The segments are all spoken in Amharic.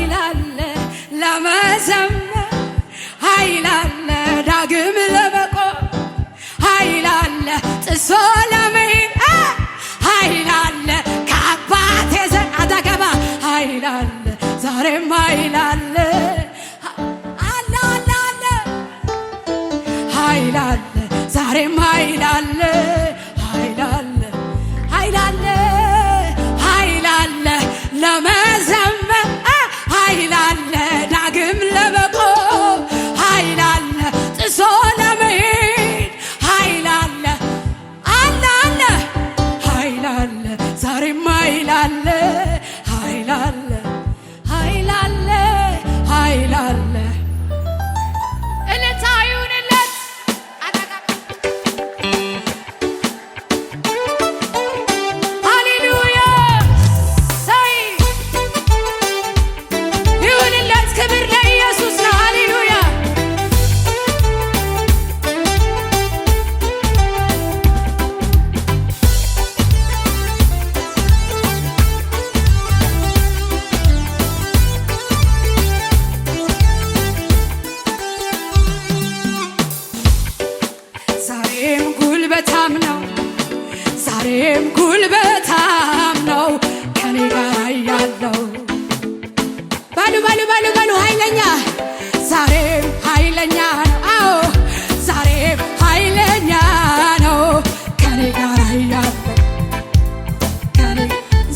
ኃይል አለ ለመዘመር ኃይል አለ ዳግም ለመቆም ኃይል አለ ጥሶ ለመሄድ ኃይል አለ ከአባቴ ዘንድ አጠገባ ኃይል አለ ዛሬም ኃይል አለ አለ አለ አለ ኃይል አለ ዛሬም ኃይል አለ ኃይል አለ ኃይል አለ ኃይል አለ ለመዘመር ኃይል አለ ዳግም ለመቆም ኃይል አለ ጥሶ ለመሄድ ኃይል አለ አለ አለ ኃይል አለ ዛሬም ኃይል አለ ኃይል አለ ኃይል አለ ኃይል አለ እልልታ ይሁንለት ሃሌሉያ ሳይ ይሁንለት ክብር ለኢየሱስ ነው ሃሌሉያ ዛሬም ጉልበታም ነው ዛሬም ጉልበታም ነው ከኔ ጋር ያለው ባሉ ባሉ ባሉ ባሉ ኃይለኛ ዛሬም ኃይለኛ ነው አዎ ዛሬም ኃይለኛ ነው ከኔ ጋር ያለው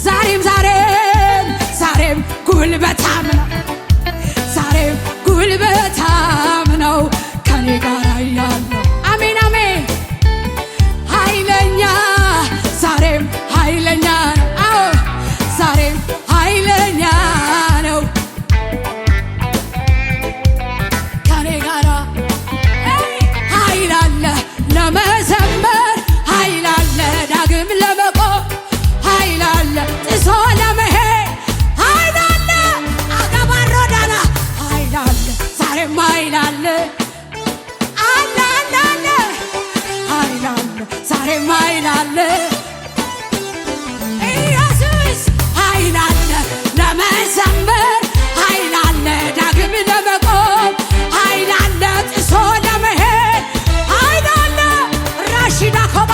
ዛሬም ዛሬም ዛሬም ጉልበታም ነው ዛሬም ጉልበታም ነው ከኔ ጋር ያለው አሜን አሜን ኃይለኛ ዛሬም ኃይለኛ ነው አዎ ዛሬም ኃይለኛ ነው ከኔ ጋራ ኃይል አለ ለመዘመር ኃይል አለ ዳግም ለመቆም ኃይል አለ ጥሶ ለመሄድ ኃይል አለ አጋባሮ ዳና ኃይል አለ ዛሬም ኃይል አለ አለ አለ አለ ኃይል አለ ዛሬም ኃይል አለ ኢየሱስ ኃይል አለ ለመዘመር ኃይል አለ ዳግም ለመቆም ኃይል አለ ጥሶ ለመሄድ ኃይል አለ ራሺዳ ኮባ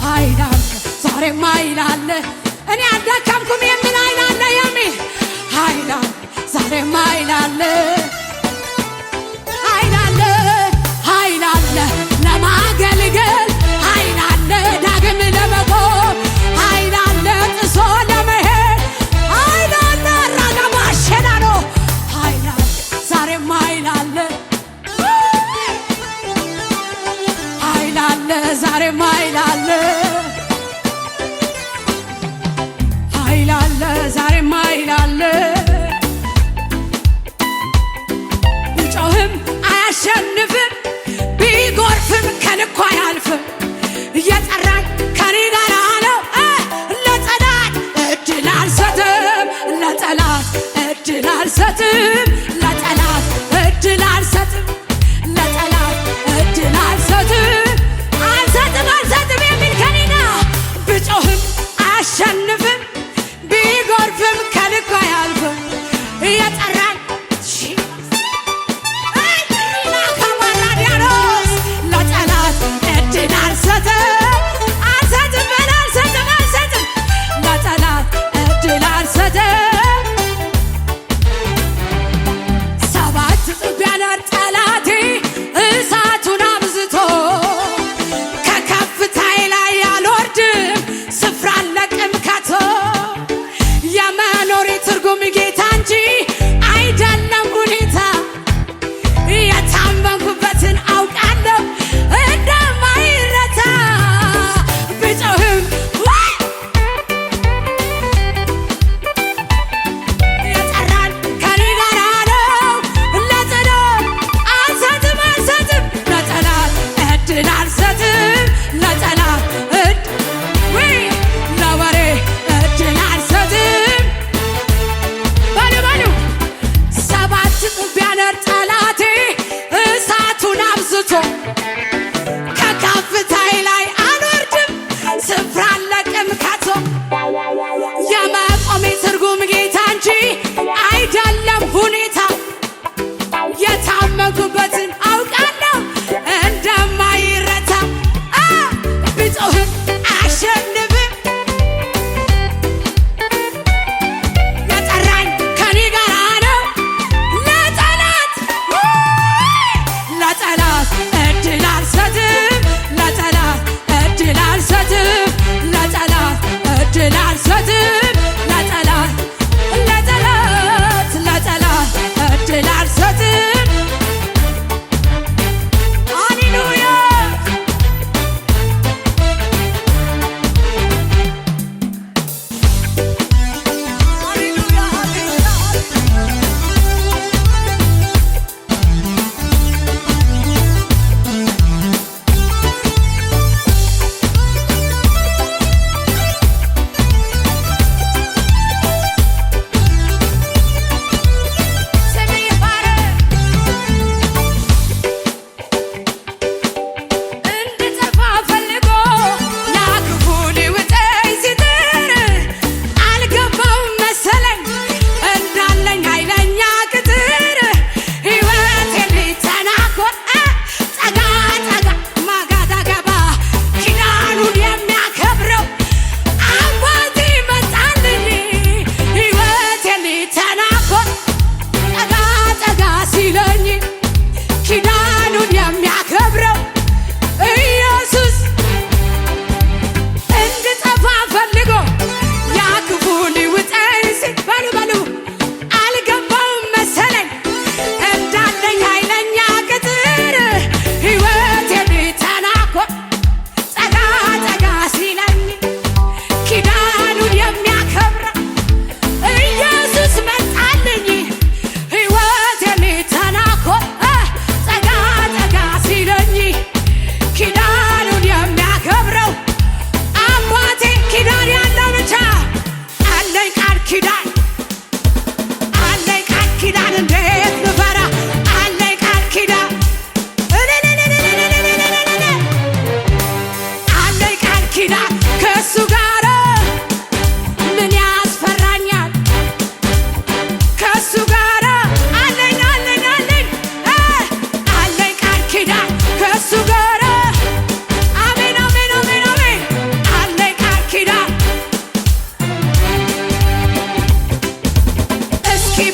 ኃይል አለ ዛሬም ኃይል አለ እኔ አልደከምኩም የሚል ኃይል አለ የሚል ኃይል አለ ዛሬም ኃይል አለ ኃይል አለ ኃይል አለ ለማገልገል ኃይል አለ ዳግም ለመቆም ኃይል አለ ጥሶ ለመሄድ ኃይል አለ ራጋባ ሸዳዶ ኃይል አለ ዛሬም ኃይል አለ ኃይል አለ ዛሬም ኃይል አለ ኃይል አለ ዛሬም ኃይል አለ ቢጮህም አያሸንፍም ቢጎርፍም ከልኩ አያልፍም እየጠራኝ ከኔ ጋር ነው ለጠላት እድል አልሰጥም ለጠላት እድል አልሰጥም ለጠላት እድል አልሰጥም ለጠላት እድል አልሰጥም አልሰጥም አልሰጥም የሚል ከኔ ነው ብጮህም አያሸንፍም ቢጎርፍም ከልኩ አያልፍም እየጠራኝ ለጠላት እድል አልሰጥም አልሰጥም አልሰጥም አልሰጥም ለጠላት እድል አልሰጥም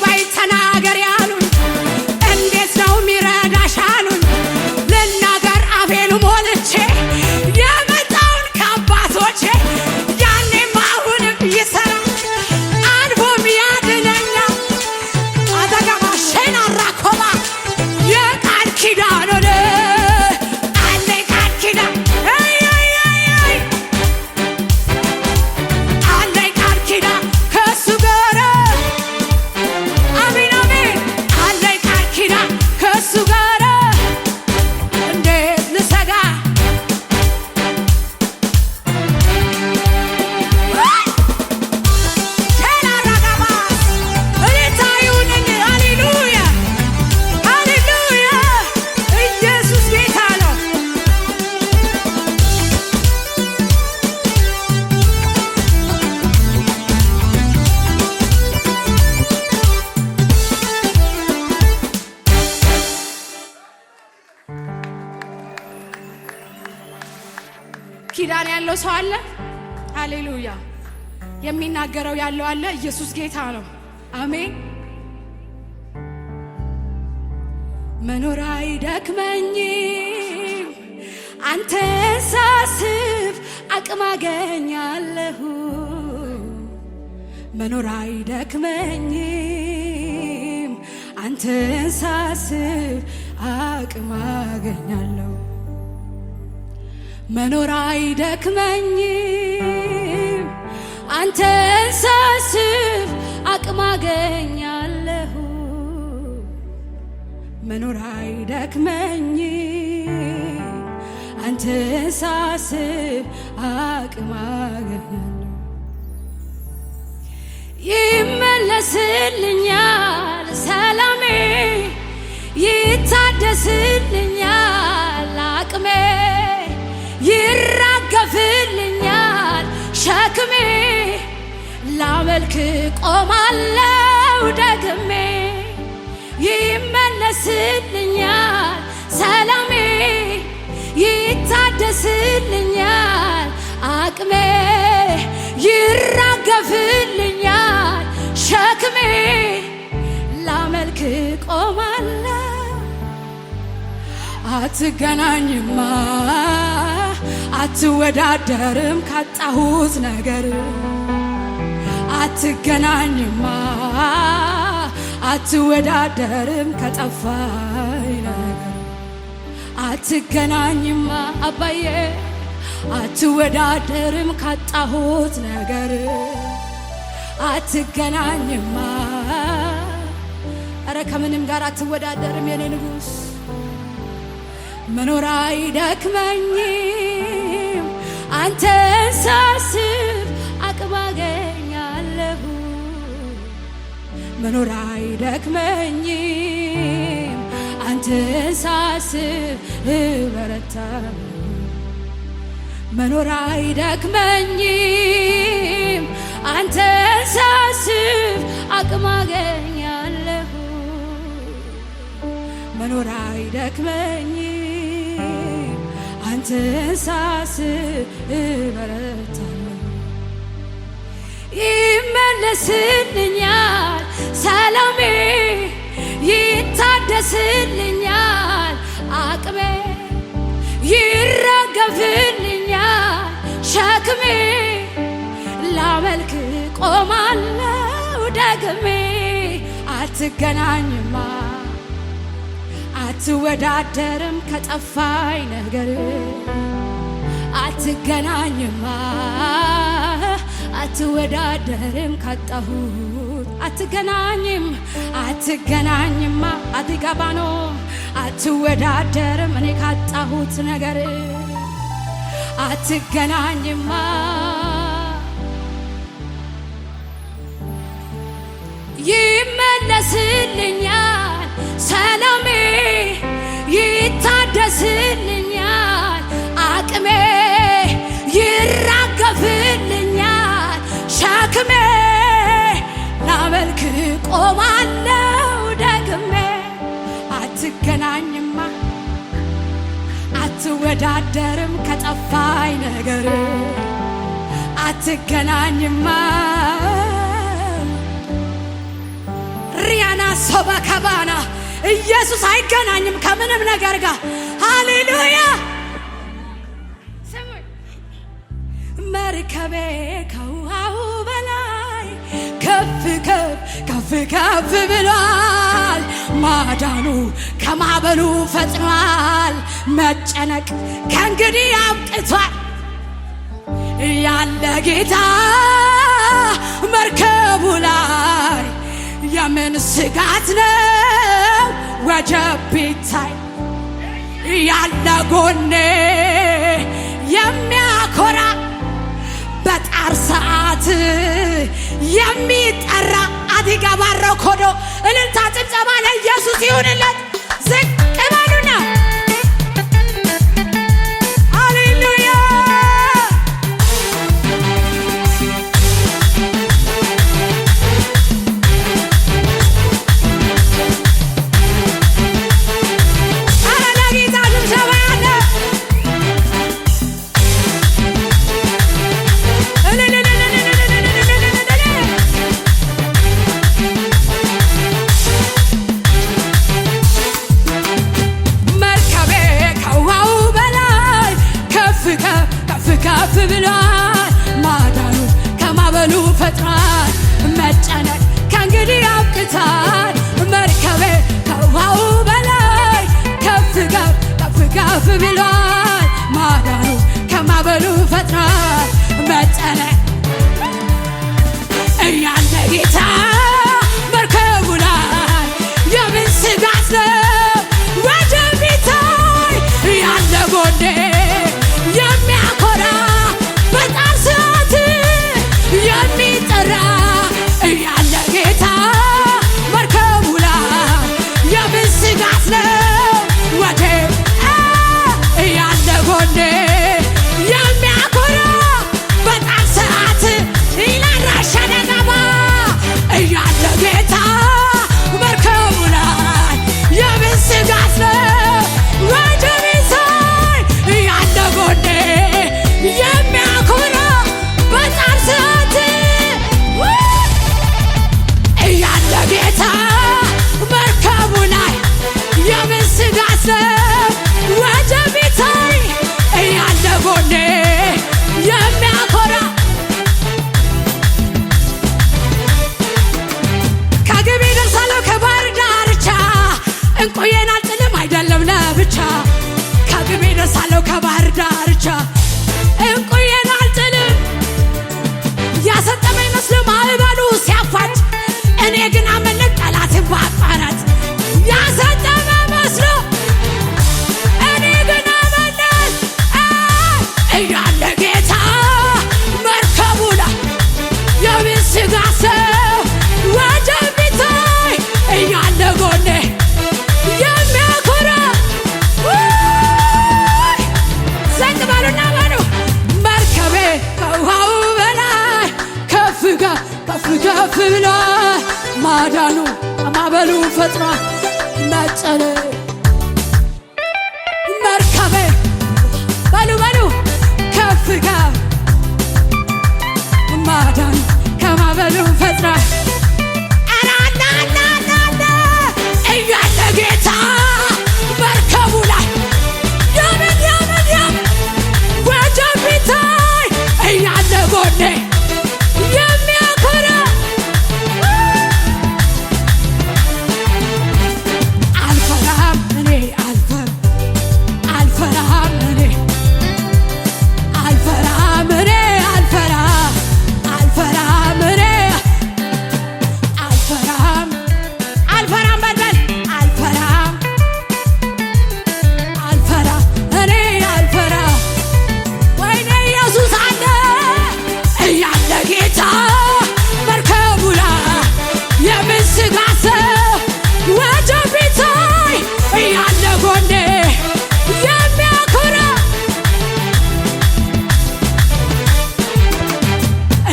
በይ ተናገሪ አሉኝ። እንዴት ነው ሚረዳሽ አሉኝ። ልናገር አፌን ሞልቼ የመጣውን ከአባቶቼ ያኔም አሁንም ይሰራል አልፎም ያድነኛል። አተጋባሼን አራኮባ የቃል ኪዳን ሆነ አለ ቃል ኪዳን አለ ቃል ኪዳን ከሱ ጋር አሜን አሜን አለ ቃል ኪዳን ከሱ ጋር እንዴት ልሰጋ ቴላራጋባስ እልልታዩንን ሃሌሉያ ሃሌሉያ ኢየሱስ ጌታ ነው። ኪዳን ያለው ሰው አለ። ሃሌሉያ የሚናገረው ያለው አለ። ኢየሱስ ጌታ ነው። አሜን። መኖር አይደክመኝም አንተን ሳስብ አቅም አገኛለሁ። መኖር አይደክመኝም አንተን ሳስብ አቅም አገኛለሁ። መኖር አይደክመኝም አንተን ሳስብ አቅም አገኛለሁ። መኖር አይደክመኝም አንተን ሳስብ አቅም አገኛለሁ። ይመለስልኛል ሰላሜ ይታደስልኛል አቅሜ ይራገፍልኛል ሸክሜ ላመልክ ቆማለው ደግሜ። ይመለስልኛል ሰላሜ ይታደስልኛል አቅሜ ይራገፍልኛል ሸክሜ ላመልክ ቆማለው። አትገናኝማ አትወዳደርም ካጣሁት ነገር አትገናኝማ አትወዳደርም ከጠፋኝ ነገር አትገናኝማ አባዬ አትወዳደርም ካጣሁት ነገር አትገናኝማ። ኧረ ከምንም ጋር አትወዳደርም የኔ ንጉሥ። መኖር አይደክመኝም አንተን ሳስብ አቅም አገኛለሁ። መኖር አይደክመኝም አንተን ሳስብ እበረታለሁ። መኖር አይደክመኝም አንተን ሳስብ አቅም አገኛለሁ። መኖር አይደክመኝም አንተን ሳስብ እበረታለሁ። ይመለስልኛል ሰላሜ ይታደስልኛል አቅሜ ይራገፍልኛል ሸክሜ ላመልክ ቆማለው ደግሜ። አትገናኝማ አትወዳደርም ከጠፋኝ ነገር አትገናኝማ አትወዳደርም ካጣሁት አትገናኝም አትገናኝማ አዲጋባኖ አትወዳደርም እኔ ካጣሁት ነገር አትገናኝማ። ይመለስልኛል ሰላሜ ይታደስልኛል አቅሜ ይራገፍልኛል ሸክሜ ላመልክ ቆማለው ደግሜ። አትገናኝማ አትወዳደርም ከጠፋኝ ነገር አትገናኝማ ሶበከባና ኢየሱስ አይገናኝም ከምንም ነገር ጋር። ሃሌሉያ መርከቤ ከውሃው በላይ ከፍ ከፍ ከፍ ከፍ ብሏል። ማዳኑ ከማዕበሉ ፈጥኗል። መጨነቅ ከእንግዲህ አብቅቷል። ያለ ጌታ መርከቡ ላይ የምን ስጋት ነው? ወጀብ ቢታይ ያለ ጎኔ የሚያኮራ በጣር ሰዓት የሚጠራ አዲጋ ባረኮዶ እልልታ ጭብጨባ ለኢየሱስ ይሁንለት። ዝቅ በሉና ሃሌሉያ ከፍ ብሏል። ማዳኑ ከማዕበሉ ፈጥሯል። መጨነቅ ከእንግዲህ አብቅቷል። መርከቤ ከውሃው በላይ ከፍ ከፍ ብሏል። ማዳኑ ከማዕበሉ ፈጥሯል። መጨነቅ እያለ ጌታ መርከቡ ላይ የምን ስጋት ነው? ወጀብ ቢታይ ያለ ጎኔ የሚያኮራ በጣር ሰዓት የሚጠራ ያለ ጌታ መርከቡ ላይ የምን ስጋት ነው? ወጀብ ያለ ጎኔ የሚያኮራ በጣር ሰዓት ይላራሻደጋባ ያለ ጌታ መርከቡ ላይ የምን ስጋት ነው? ወጀብ ቢታይ ያለ ጎኔ የሚያኮራ በጣር ሰዓት ያለ ጌታ መርከቡ ላይ የምን ስጋት ነው? ወጀብ ቢታይ ያለ ጎኔ የሚያኮራ ከግቤ ደርሳለሁ ከባህር ዳርቻ እንቆዬን አልጥልም አይደለም ለብቻ ከግቤ ደርሳለሁ ከባህር ዳርቻ እንቆዬን አልጥልም ያሰጠመ ይመስል ማዕበሉ ሲያፋጭ እኔ ግን አመለጥ ጠላትን ባቋረጥ ያሰጠመ መስሎ እኔ ግን አመለጥ እያለ ጌታ መርከቡ ላይ የምን ስጋት ነው? ወጀብ ቢታይ እያለ ጎኔ የሚያኮራ ዘንድ በሉና በሉ መርከቤ ከውሃው በላይ ከፍ ከፍ ብሏል። ማዳኑ ከማዕበሉ ፈጥኗል። መጨነቅ መርከቤ በሉ ከፍ ማዳኑ ከማዕበሉ ፈጥኗል። እያለ ጌታ መርከቡ ላይ የምን ወጀብ ቢታይ እያለ ጎኔ የሚያኮራ አልፈራም እኔ አልፈራም እኔ አልፈራም እኔ አልፈራም እኔ አልፈራም በልበል አልፈራም እኔ አልፈራም። ወይኔ ኢየሱስ አለ እያለ ጌታ መርከቡ ላይ የምን ስጋት ነው? ወጀብ ቢታይ እያለ ጎኔ የሚያኮራ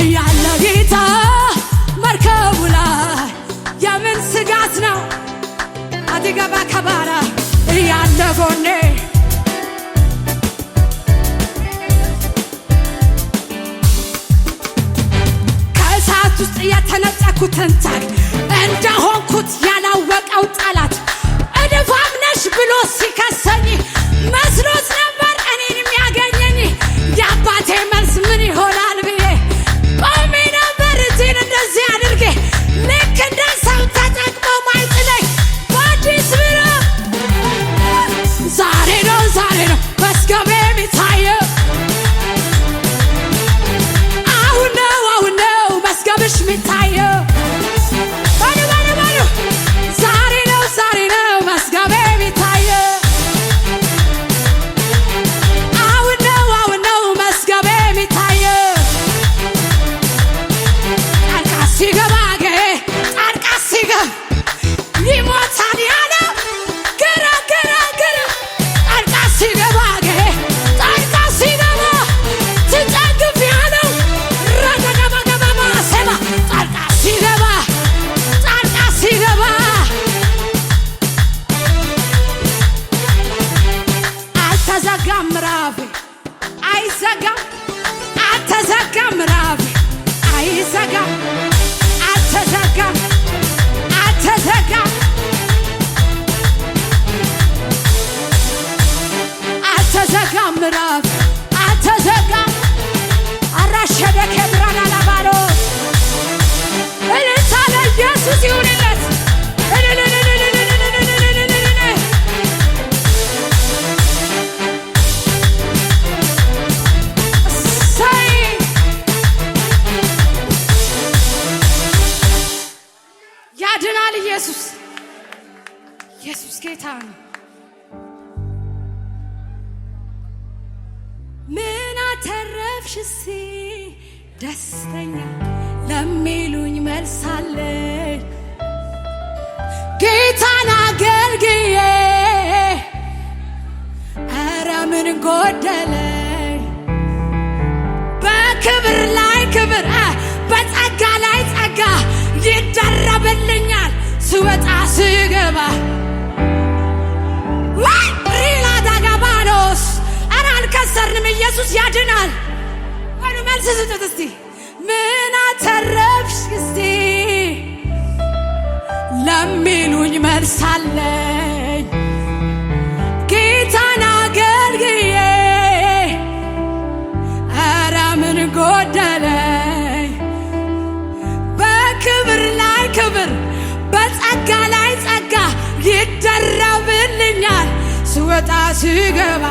እያለ ጌታ መርከቡ ላይ የምን ስጋት ነው? አዲገባ ከባራ እያለ ጎኔ ከእሳት ውስጥ የተነጠኩትን ታግ እንደሆንኩት ያላው ያድናል። ኢየሱስ ጌታ ነው። ምን አተረፍሽ እስቲ ደስተኛ ለሚሉኝ መልሳለኝ ጌታን አገልግዬ ኧረ ምን ጎደለኝ በክብር ላይ ክብር በጸጋ ላይ ጸጋ ይደረብልኛል ስወጣ ስገባ ሪላ ዳጋባኖስ ኧረ አልከሰርንም ኢየሱስ ያድናል። ወደ መልስ ስጡት እስቲ ምን አተረፍሽ እስቲ ለሚሉኝ መልሳለኝ ጌታን አገልግዬ ኧረ ምን ጎደለኝ በክብር ላይ ክብር በጸጋ ላይ ጸጋ ይደረብልኛል ስወጣ ስገባ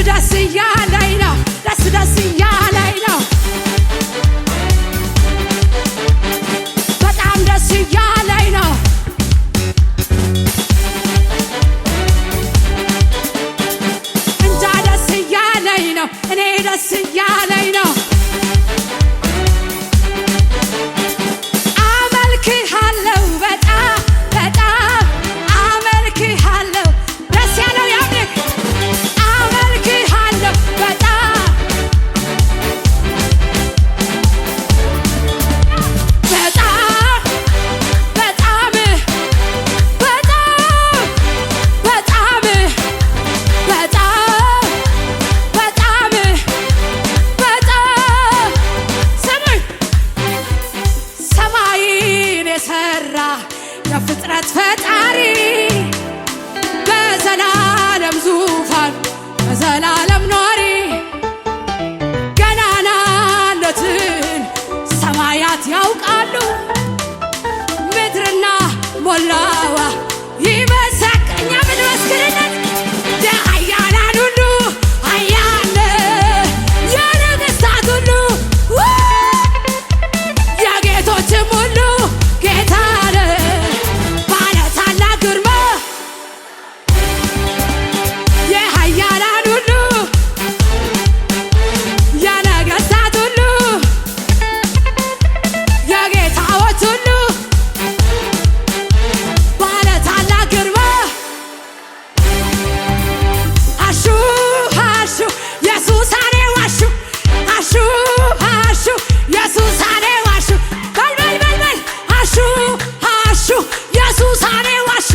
ደስ እያለኝ ነው ደስ እያለኝ ነው በጣም ደስ እያለኝ ነው እንጃ ደስ እያለኝ ነው እኔ ደስ እያለኝ ነው አመልክሃለሁ በጣም በጣም አመልክሃለሁ ደስ ያለው ያምልክ የፍጥረት ፈጣሪ በዘላለም ዙፋን በዘላለም ኗሪ ገናናነትን ሰማያት ያውቃሉ ምድርና ሞላዋ ይመሰክኛ ምንመስክርነት የኃያላን ሁሉ ኃያል የነገሥታት ሁሉ የጌቶችም ሁሉ ጌታ ዋሹ ኢየሱስ አኔ ዋሹ